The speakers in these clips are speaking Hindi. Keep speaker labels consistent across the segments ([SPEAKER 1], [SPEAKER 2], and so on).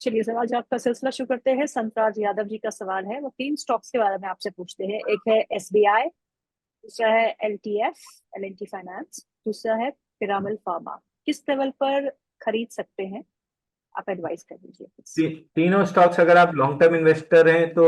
[SPEAKER 1] चलिए सवाल जवाब का सिलसिला शुरू करते हैं। संतराज यादव जी का सवाल है, वो तीन स्टॉक्स के बारे में आपसे पूछते हैं। एक है एसबीआई, दूसरा है एलटीएफ, एल&टी फाइनेंस, दूसरा है पिरामल फार्मा। किस लेवल पर खरीद सकते हैं? आप एडवाइस कर दीजिए please।
[SPEAKER 2] तीनों स्टॉक्स अगर आप लॉन्ग टर्म इन्वेस्टर हैं तो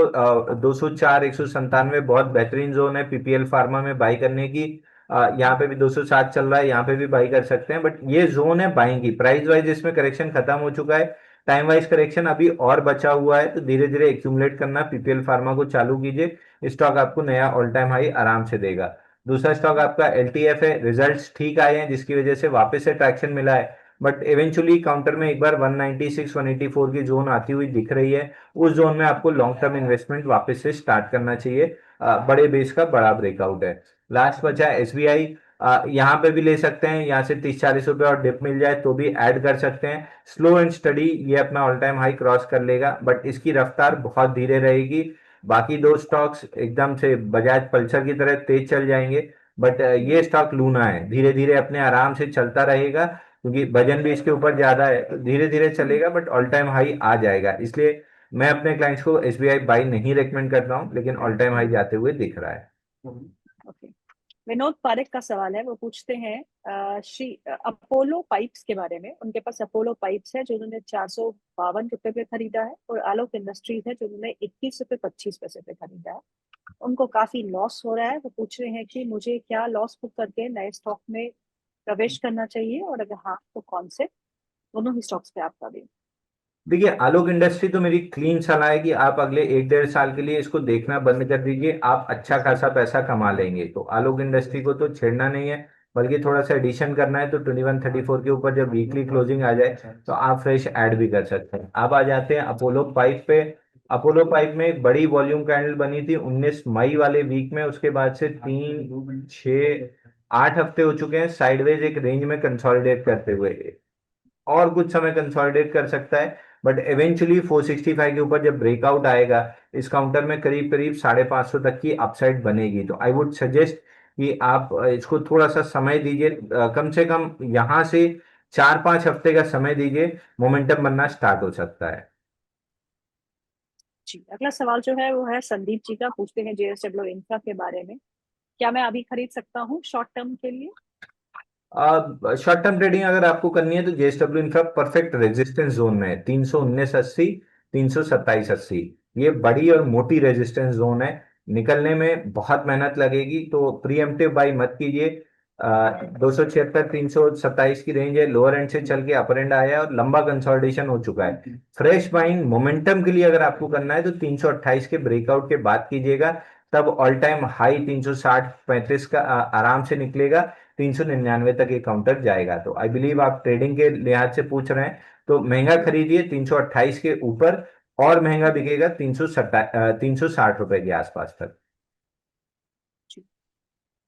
[SPEAKER 2] 204 197 बहुत बेहतरीन जोन है पीपीएल फार्मा में बाई करने की। यहाँ पे भी 207 चल रहा है, यहाँ पे भी बाई कर सकते हैं, बट ये जोन है बाइंग की। प्राइस वाइज इसमें करेक्शन खत्म हो चुका है, टाइम वाइज करेक्शन अभी और बचा हुआ है, तो धीरे धीरे एक्यूमुलेट करना पीपीएल फार्मा को चालू कीजिए। स्टॉक आपको नया ऑल टाइम हाई आराम से देगा। दूसरा स्टॉक आपका एलटीएफ है, रिजल्ट्स ठीक आए हैं जिसकी वजह से वापस से ट्रैक्शन मिला है, बट इवेंचुअली काउंटर में एक बार 196 184 की जोन आती हुई दिख रही है। उस जोन में आपको लॉन्ग टर्म इन्वेस्टमेंट वापस से स्टार्ट करना चाहिए। बड़े बेस का बड़ा ब्रेकआउट है। लास्ट बचा एसबीआई, यहाँ पे भी ले सकते हैं, यहाँ से 30 40 रुपए और डिप मिल जाए तो भी ऐड कर सकते हैं। स्लो एंड स्टडी ये अपना ऑल टाइम हाई क्रॉस कर लेगा, बट इसकी रफ्तार बहुत धीरे रहेगी। बाकी दो स्टॉक्स एकदम से बजाज पल्सर की तरह तेज चल जाएंगे, बट ये स्टॉक लूना है, धीरे धीरे अपने आराम से चलता रहेगा, क्योंकि वजन भी इसके ऊपर ज्यादा है, तो धीरे धीरे चलेगा बट ऑल टाइम हाई आ जाएगा। इसलिए मैं अपने क्लाइंट्स को एसबीआई बाई नहीं रेकमेंड करता हूँ, लेकिन ऑल टाइम हाई जाते हुए दिख रहा है।
[SPEAKER 1] ओके। विनोद पारेख का सवाल है, वो पूछते हैं श्री अपोलो पाइप्स के बारे में। उनके पास अपोलो पाइप्स है जो उन्होंने 452 रुपए पे खरीदा है, और आलोक इंडस्ट्रीज है जो उन्होंने 21 रुपए 25 पैसे पे खरीदा है। उनको काफी लॉस हो रहा है। वो पूछ रहे हैं कि मुझे क्या लॉस बुक करके नए स्टॉक में प्रवेश करना चाहिए, और अगर हाँ तो कौन से? दोनों ही स्टॉक्स पे आपका भी।
[SPEAKER 2] देखिए, आलोक इंडस्ट्री तो मेरी क्लीन सलाह है कि आप अगले 1 1.5 साल के लिए इसको देखना बंद कर दीजिए, आप अच्छा खासा पैसा कमा लेंगे। तो आलोक इंडस्ट्री को तो छेड़ना नहीं है, बल्कि थोड़ा सा एडिशन करना है। तो 2134 के ऊपर जब वीकली क्लोजिंग आ जाए तो आप फ्रेश ऐड भी कर सकते हैं। अब आ जाते हैं अपोलो पाइप पे। अपोलो पाइप में एक बड़ी वॉल्यूम कैंडल बनी थी 19 मई वाले वीक में, उसके बाद से 3 6 8 हफ्ते हो चुके हैं साइडवेज एक रेंज में कंसोलिडेट करते हुए, और कुछ समय कंसोलिडेट कर सकता है, बट इवेंचुअली 465 के ऊपर जब ब्रेकआउट आएगा इस काउंटर में करीब करीब 550 तक की अपसाइड बनेगी। तो आई वुड सजेस्ट कि आप इसको थोड़ा सा समय दीजिए, कम से कम यहां से 4 5 हफ्ते का समय दीजिए, मोमेंटम बनना स्टार्ट हो सकता है।
[SPEAKER 1] जी, अगला सवाल जो है वो है संदीप जी का। पूछते हैं जेएसडब्ल्यू इंफ्रा के बारे में। क्या मैं अभी खरीद सकता हूँ शॉर्ट टर्म के लिए?
[SPEAKER 2] शॉर्ट टर्म ट्रेडिंग अगर आपको करनी है तो जेएसडब्ल्यू इनका परफेक्ट रेजिस्टेंस जोन में है 319.80 327.80। ये बड़ी और मोटी रेजिस्टेंस जोन है, निकलने में बहुत मेहनत लगेगी, तो प्रीएम्प्टिव बाई मत कीजिए। 276 327 की रेंज है, लोअर एंड से चल के अपर एंड आया है और लंबा कंसोलिडेशन हो चुका है। फ्रेश बाइंग मोमेंटम के लिए अगर आपको करना है तो 328 के ब्रेकआउट के बाद कीजिएगा, तब ऑल टाइम हाई 360 35 का आराम से निकलेगा। 399 तक ये काउंटर जाएगा। तो आई बिलीव आप ट्रेडिंग के लिहाज से पूछ रहे हैं, तो महंगा खरीदिए 328 के ऊपर, और महंगा बिकेगा 360 रुपए के आसपास तक।
[SPEAKER 1] जी।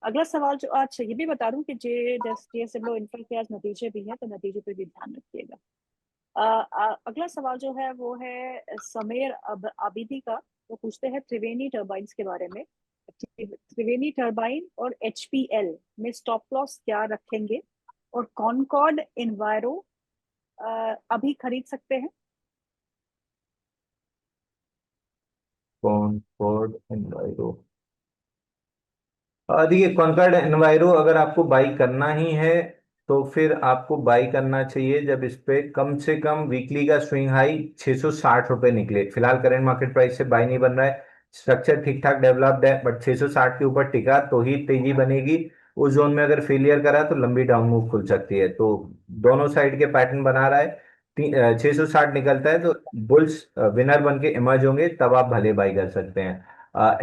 [SPEAKER 1] अगला सवाल जो आज ये भी बता दूं कि जेएसडब्ल्यू इंफ्रा के आज नतीजे भी हैं, तो नतीजे पे भी ध्यान रखिएगा। अगला सवाल जो है वो है समीर आबिदी का। वो पूछते हैं त्रिवेणी टर्बाइंस के बारे में। त्रिवेणी टर्बाइन और एचपीएल में स्टॉप लॉस क्या रखेंगे, और कॉनकॉर्ड इन्वायरो अभी खरीद सकते हैं?
[SPEAKER 2] कॉनकॉर्ड एनवायरो, देखिए कॉन्कॉर्ड एनवायरो अगर आपको बाई करना ही है तो फिर आपको बाई करना चाहिए जब इस पे कम से कम वीकली का स्विंग हाई 660 रुपए निकले। फिलहाल करंट मार्केट प्राइस से बाई नहीं बन रहा है, स्ट्रक्चर ठीक ठाक डेवलप्ड है, बट 660 के ऊपर टिका तो ही तेजी बनेगी। उस जोन में अगर फेलियर करा तो लंबी डाउन मूव खुल सकती है। तो दोनों साइड के पैटर्न बना रहा है, 660 निकलता है तो बुल्स विनर बन के इमर्ज होंगे, तब आप भले बाई कर सकते हैं।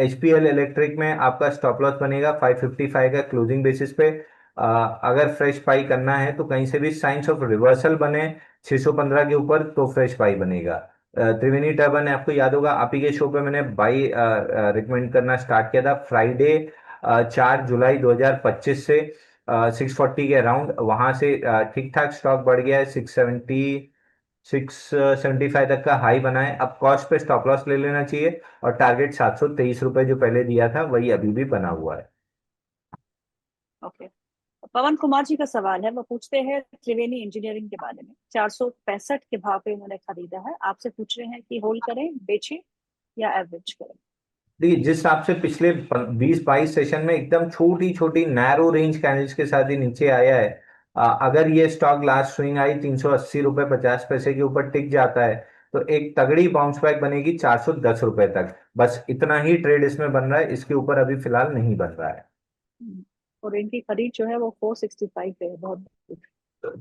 [SPEAKER 2] एचपीएल इलेक्ट्रिक में आपका स्टॉप लॉस बनेगा 555 का क्लोजिंग बेसिस पे। अगर फ्रेश बाई करना है तो कहीं से भी साइंस ऑफ रिवर्सल बने 615 के ऊपर तो फ्रेश बाई बनेगा। त्रिवेणी टर्बन आपको याद होगा, आप ही के शो पे मैंने बाई रिकमेंड करना स्टार्ट किया था फ्राइडे 4 जुलाई 2025 से 640 के अराउंड। वहां से ठीक ठाक स्टॉक बढ़ गया है, 675 तक का हाई बना है। अब कॉस्ट पे स्टॉप लॉस ले लेना चाहिए, और टारगेट 723 रुपए जो पहले दिया था वही अभी भी बना हुआ है।
[SPEAKER 1] ओके। पवन कुमार जी का सवाल है, वो पूछते हैं त्रिवेणी इंजीनियरिंग के बारे में। 465 के भाव पे उन्होंने खरीदा है, आपसे पूछ रहे हैं कि होल्ड करें, बेचें या एवरेज करें।
[SPEAKER 2] देखिए, जिस हिसाब से पिछले 20-22 सेशन में एकदम छोटी छोटी नैरो रेंज कैंडल्स के साथ ही नीचे आया है, अगर ये स्टॉक लास्ट स्विंग आई 380 रुपये 50 पैसे के ऊपर टिक जाता है तो एक तगड़ी बाउंस बैक बनेगी 410 रुपए तक। बस इतना ही ट्रेड इसमें बन रहा है, इसके ऊपर अभी फिलहाल नहीं बन रहा है।
[SPEAKER 1] और इनकी खरीद जो है वो 465 पे है, बहुत।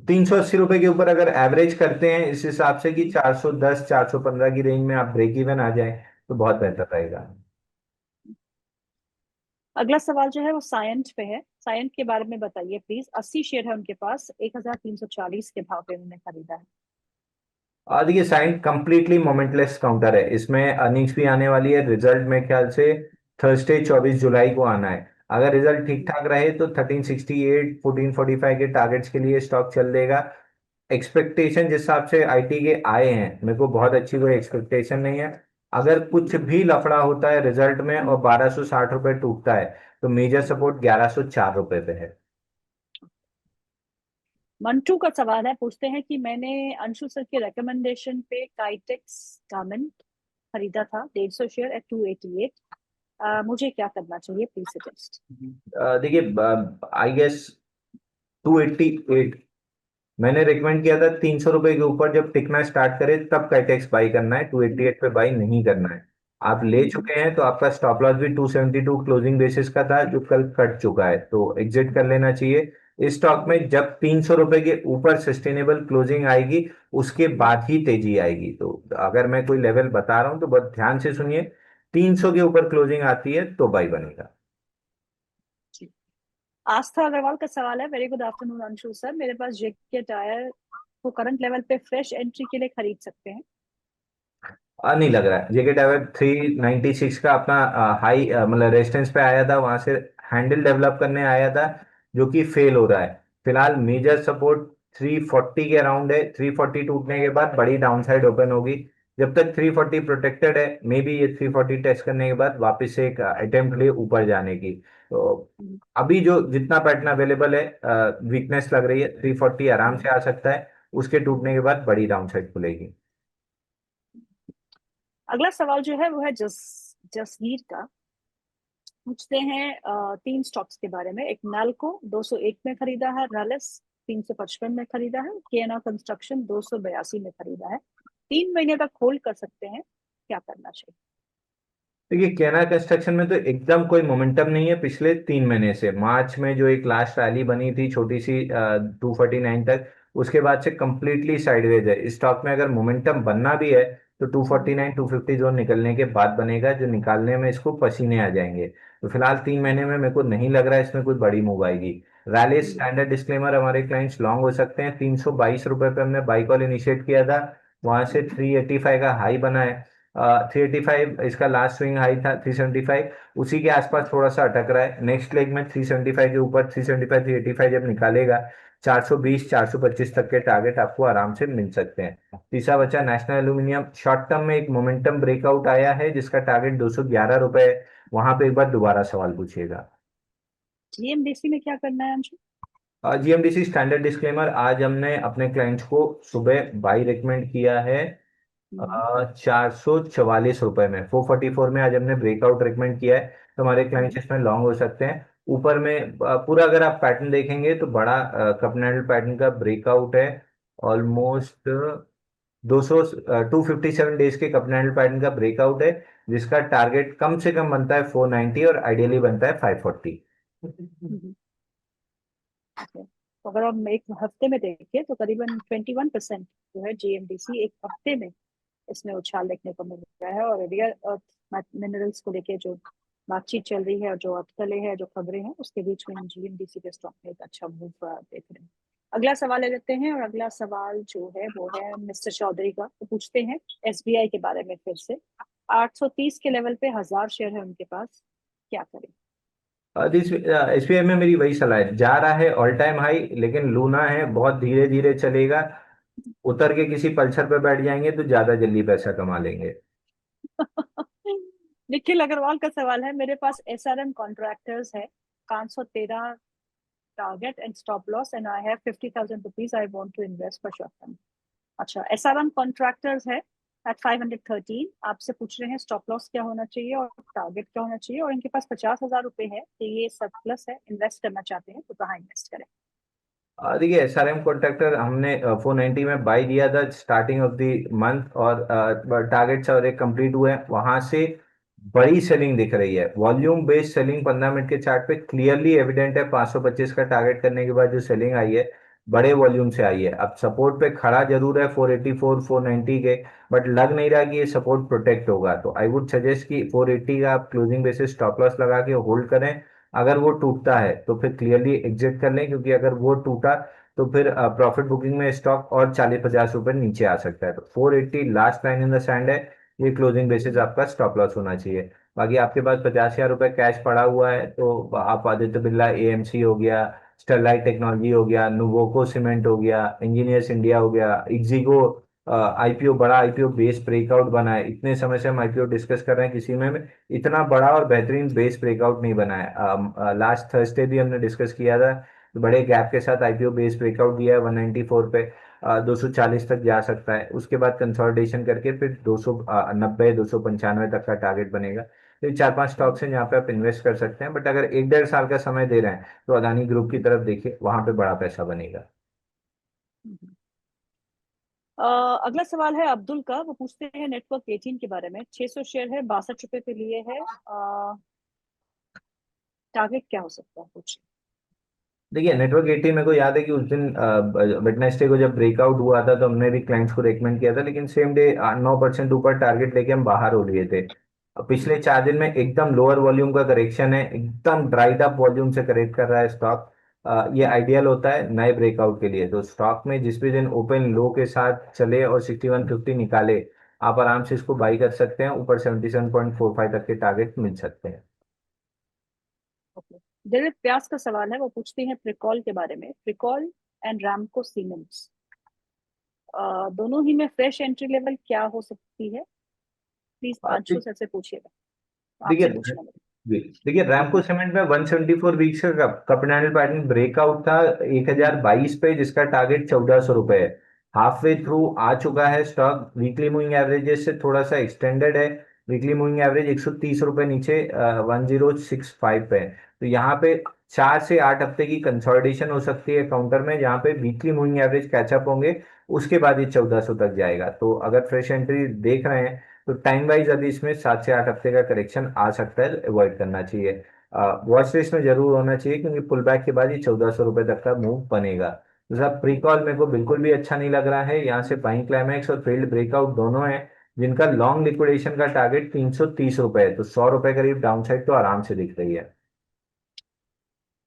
[SPEAKER 2] 380 रुपए के ऊपर अगर एवरेज करते हैं इस हिसाब से कि 410 415 की रेंज में आप ब्रेक इवन आ जाए तो बहुत बेहतर रहेगा।
[SPEAKER 1] अगला सवाल जो है वो सायंट पे है। सायंट के बारे में बताइए प्लीज। 80 शेयर है उनके पास, 1340 के भाव पे उन्होंने खरीदा है।
[SPEAKER 2] देखिए, साइन कंप्लीटली मोमेंटलेस काउंटर है, इसमें अर्निंग्स भी आने वाली है, रिजल्ट मेरे ख्याल से थर्सडे 24 जुलाई को आना है। अगर रिजल्ट ठीक ठाक रहे तो 1368 1445 के टारगेट्स के लिए स्टॉक चल देगा। एक्सपेक्टेशन जिस हिसाब से आईटी के आए हैं, मेरे को बहुत अच्छी कोई एक्सपेक्टेशन नहीं है। अगर कुछ भी लफड़ा होता है रिजल्ट में और 1260 रुपये टूटता है तो मेजर सपोर्ट 1104 रुपये पे है।
[SPEAKER 1] मंटू का सवाल है, पूछते हैं कि मैंने अंशु सर के रिकमेंडेशन पे काइटेक्स गारमेंट खरीदा था 150 शेयर एट 288। मुझे क्या करना चाहिए, प्लीज सजेस्ट।
[SPEAKER 2] देखिए, आई गेस 288 मैंने रिकमेंड किया था। 300 रुपए के ऊपर जब टिकना स्टार्ट करे तब काइटेक्स बाई करना है, 288 पे बाई नहीं करना है। आप ले चुके हैं तो आपका स्टॉप लॉस भी 272 क्लोजिंग बेसिस का था जो कल कट चुका है, तो एग्जिट कर लेना चाहिए। इस स्टॉक में जब 300 रुपए के ऊपर सस्टेनेबल क्लोजिंग आएगी उसके बाद ही तेजी आएगी। तो अगर मैं कोई लेवल बता रहा हूँ तो बहुत ध्यान से सुनिए, 300 के ऊपर क्लोजिंग आती है तो बाई बनेगा।
[SPEAKER 1] आस्था अग्रवाल का सवाल है, very good afternoon Anshu sir. मेरे पास जेके टायर को करंट लेवल पे फ्रेश एंट्री के लिए खरीद सकते हैं।
[SPEAKER 2] नहीं लग रहा है। जेके टावर 396 का अपना हाई मतलब रेजिस्टेंस पे आया था, वहां से हैंडल डेवलप करने आया था जो कि फेल हो रहा है। फिलहाल मेजर सपोर्ट 340 के अराउंड है, 340 टूटने के बाद बड़ी डाउनसाइड ओपन होगी। जब तक 340 प्रोटेक्टेड है मे बी ये 340 टेस्ट करने के बाद वापस से एक अटेम्प्ट ले ऊपर जाने की। तो अभी जो जितना पैटर्न अवेलेबल है, वीकनेस लग रही है, 340 आराम से आ सकता है, उसके टूटने के बाद बड़ी डाउनसाइड खुलेगी।
[SPEAKER 1] अगला सवाल जो है वो है जसवीर का। पूछते हैं तीन स्टॉक्स के बारे में। एक नाल्को 201 में खरीदा है, रैलिस 355 में खरीदा है, केएनआर कंस्ट्रक्शन 282 में खरीदा है। 3 महीने तक होल्ड कर सकते हैं, क्या करना चाहिए।
[SPEAKER 2] देखिए, केना कंस्ट्रक्शन में तो एकदम कोई मोमेंटम नहीं है पिछले 3 महीने से। मार्च में जो एक लास्ट रैली बनी थी छोटी सी 249 तक, उसके बाद से कंप्लीटली साइडवेज है। इस स्टॉक में अगर मोमेंटम बनना भी है तो 249 250 जोन निकलने के बाद बनेगा, जो निकालने में इसको पसीने आ जाएंगे। तो फिलहाल 3 महीने में मेरे को नहीं लग रहा है इसमें कोई बड़ी मूव आएगी। रैली स्टैंडर्ड डिस्क्लेमर, हमारे क्लाइंट्स लॉन्ग हो सकते हैं। 322 रुपए पे हमने बाई कॉल इनिशिएट किया था, वहां से 385 का हाई बना है। 385 इसका लास्ट स्विंग हाई था, 375 उसी के आसपास थोड़ा सा अटक रहा है। नेक्स्ट लेग में 375 के ऊपर 375 385 जब निकालेगा 420 425 तक के टारगेट आपको आराम से मिल सकते हैं। तीसरा बचा नेशनल एल्यूमिनियम, शॉर्ट टर्म में एक मोमेंटम ब्रेकआउट आया है जिसका टारगेट 211 रुपए है, वहां पे एक बार दोबारा सवाल पूछिएगा।
[SPEAKER 1] जीएमडीसी में क्या करना है अंशु।
[SPEAKER 2] जीएमडीसी स्टैंडर्ड डिस्क्लेमर, आज हमने अपने क्लाइंट्स को सुबह बाई रिकमेंड किया है 444 रुपए में, 444 में आज हमने ब्रेकआउट रिकमेंड किया है, तो हमारे क्लाइंट्स इसमें लॉन्ग हो सकते हैं। ऊपर में पूरा अगर आप पैटर्न देखेंगे तो बड़ा कप एंडल पैटर्न का ब्रेकआउट है। ऑलमोस्ट 200 257 डेज के कप एंडल पैटर्न का ब्रेकआउट है, जिसका टारगेट कम से कम बनता है 490 और आइडियली बनता है 540।
[SPEAKER 1] तो अगर हम एक हफ्ते में देखें तो करीबन 21% जो है जीएमडीसी एक हफ्ते में इसमें उछाल देखने को मिल रहा है। और रेयर अर्थ मिनरल्स को लेके जो बातचीत चल रही है और जो अटकलें हैं, जो खबरें हैं, उसके बीच में हम जीएमडीसी के स्टॉक में एक अच्छा मूव देख रहे हैं। अगला सवाल ले लेते हैं, और अगला सवाल जो है वो है मिस्टर चौधरी का। तो पूछते हैं एसबीआई के बारे में फिर से। 830 के लेवल पे 1000 शेयर है उनके पास, क्या करें।
[SPEAKER 2] एसबीआई में मेरी वही सलाह है, जा रहा है ऑल टाइम हाई लेकिन लूना है, बहुत धीरे धीरे चलेगा। उतर के किसी पल्सर पे बैठ जाएंगे तो ज्यादा जल्दी पैसा कमा लेंगे।
[SPEAKER 1] निखिल अग्रवाल का सवाल है, मेरे पास एसआरएम कॉन्ट्रैक्टर्स है 513 target and stop loss, and I have 50,000 rupees I want to invest for short term. अच्छा, SR1 contractors है at 513. आपसे पूछ रहे हैं स्टॉप लॉस क्या होना चाहिए और टारगेट क्या होना चाहिए, और इनके पास 50,000 रुपए है कि ये सरप्लस है, इन्वेस्ट करना चाहते हैं, तो कहाँ इन्वेस्ट करें?
[SPEAKER 2] देखिए, SRM कॉन्ट्रैक्टर हमने 490 में बाई दिया था स्टार्टिंग ऑफ द मंथ, और टारगेट्स और एक कंप्लीट हुए हैं। वहां से बड़ी सेलिंग दिख रही है, वॉल्यूम बेस्ड सेलिंग 15 मिनट के चार्ट पे क्लियरली एविडेंट है। 525 का टारगेट करने के बाद जो सेलिंग आई है, बड़े वॉल्यूम से आई है। अब सपोर्ट पे खड़ा जरूर है 484 490 के, बट लग नहीं रहा कि ये सपोर्ट प्रोटेक्ट होगा। तो आई वुड सजेस्ट कि 480 का आप क्लोजिंग बेसिस स्टॉप लॉस लगा के होल्ड करें। अगर वो टूटता है तो फिर क्लियरली एग्जिट कर लें, क्योंकि अगर वो टूटा तो फिर प्रॉफिट बुकिंग में स्टॉक और 40-50 रुपए नीचे आ सकता है। तो 480 last line in the sand है, ये क्लोजिंग बेसिस आपका स्टॉप लॉस होना चाहिए। बाकी आपके पास 50,000 रुपए कैश पड़ा हुआ है, तो आप आदित्य बिरला एएमसी हो गया, स्टरलाइट टेक्नोलॉजी हो गया, नुवोको सीमेंट हो गया, इंजीनियर्स इंडिया हो गया, इक्जिगो आईपीओ, बड़ा आईपीओ बेस ब्रेकआउट बना है। इतने समय से हम आईपीओ डिस्कस कर रहे हैं, किसी में इतना बड़ा और बेहतरीन बेस ब्रेकआउट नहीं बना है। लास्ट थर्सडे भी हमने डिस्कस किया था, तो बड़े गैप के साथ आईपीओ बेस ब्रेकआउट दिया है 194 पे। 240 तक जा सकता है, उसके बाद कंसोलिडेशन करके फिर 290 295 तक का टारगेट बनेगा। तो ये 4-5 स्टॉक्स हैं जहाँ पे आप इन्वेस्ट कर सकते हैं, बट अगर 1-1.5 साल का समय दे रहे हैं तो अदानी ग्रुप की तरफ देखिए, वहां पे बड़ा पैसा बनेगा।
[SPEAKER 1] अगला सवाल है अब्दुल का। वो पूछते हैं नेटवर्क 18 के बारे में। 600 शेयर है, 62 रुपए पे लिए है। टारगेट क्या हो सकता है, पूछ।
[SPEAKER 2] देखिए, नेटवर्क 18 मेरे को याद है कि उस दिन वेडनेसडे को जब ब्रेकआउट हुआ था तो हमने भी क्लाइंट्स को रेकमेंड किया था, लेकिन सेम डे 9% ऊपर टारगेट लेके हम बाहर हो लिए थे। पिछले 4 दिन में एकदम लोअर वॉल्यूम का करेक्शन है, एकदम ड्राइड अप वॉल्यूम से करेक्ट कर रहा है स्टॉक। ये आइडियल होता है नए ब्रेकआउट के लिए। तो स्टॉक में जिस भी दिन ओपन लो के साथ चले और 6150 निकाले, आप आराम से इसको बाई कर सकते हैं। ऊपर 77.45 तक के टारगेट मिल सकते हैं।
[SPEAKER 1] ओके। दिलीप व्यास का सवाल है। वो पूछते हैं प्रिकॉल के बारे में। प्रिकॉल एंड रामको सीमेंट्स, दोनों ही में फ्रेश एंट्री लेवल क्या हो सकती है? प्लीज आंशु सर से पूछिएगा,
[SPEAKER 2] देखिए
[SPEAKER 1] आपसे पूछना मेरे।
[SPEAKER 2] जी, देखिए रैमको सीमेंट में 174 वीक्स का कैपिटल पैटर्न ब्रेकआउट था 1022 पे, जिसका टारगेट 1400 रुपए है। हाफ वे थ्रू आ चुका है स्टॉक। वीकली मूविंग एवरेजेस से थोड़ा सा एक्सटेंडेड है। वीकली मूविंग एवरेज 130 रुपए नीचे 1065 पे है। तो यहाँ पे 4 से 8 हफ्ते की कंसोलिडेशन हो सकती है काउंटर में, जहाँ पे वीकली मूविंग एवरेज कैचअप होंगे। उसके बाद ये 1400 तक जाएगा। तो अगर फ्रेश एंट्री देख रहे हैं तो टाइम वाइज अभी इसमें 7 से 8 हफ्ते का करेक्शन आ सकता है, अवॉइड करना चाहिए। वॉच लिस्ट में जरूर होना चाहिए, क्योंकि पुल बैक के बाद ये 1400 रुपए तक का मूव बनेगा। तो साहब, प्री कॉल मेरे को बिल्कुल भी अच्छा नहीं लग रहा है। यहाँ से बाइंग क्लाइमैक्स और फील्ड ब्रेकआउट दोनों है, जिनका लॉन्ग लिक्विडेशन का टारगेट 330 रुपए है। तो 100 रुपए करीब डाउन साइड तो आराम से दिख रही है।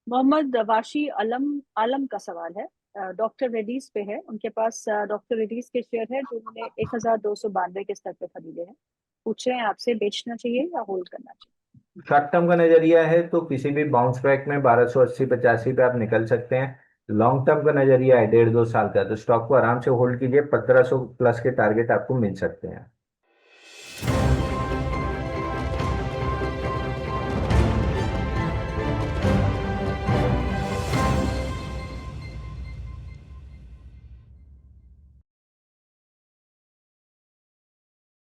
[SPEAKER 1] मोहम्मद वाशी आलम आलम का सवाल है। डॉक्टर रेड्डीज पे है। उनके पास डॉक्टर रेड्डीज के शेयर है जो उन्होंने 1292 के स्तर पे खरीदे हैं। पूछ रहे हैं आपसे बेचना चाहिए या होल्ड करना चाहिए?
[SPEAKER 2] शॉर्ट टर्म का नजरिया है तो किसी भी बाउंस बैक में 1280-85 पे आप निकल सकते हैं। लॉन्ग टर्म का नजरिया है 1.5-2 साल का, तो स्टॉक को आराम से होल्ड कीजिए। 1500 प्लस के टारगेट आपको मिल सकते हैं।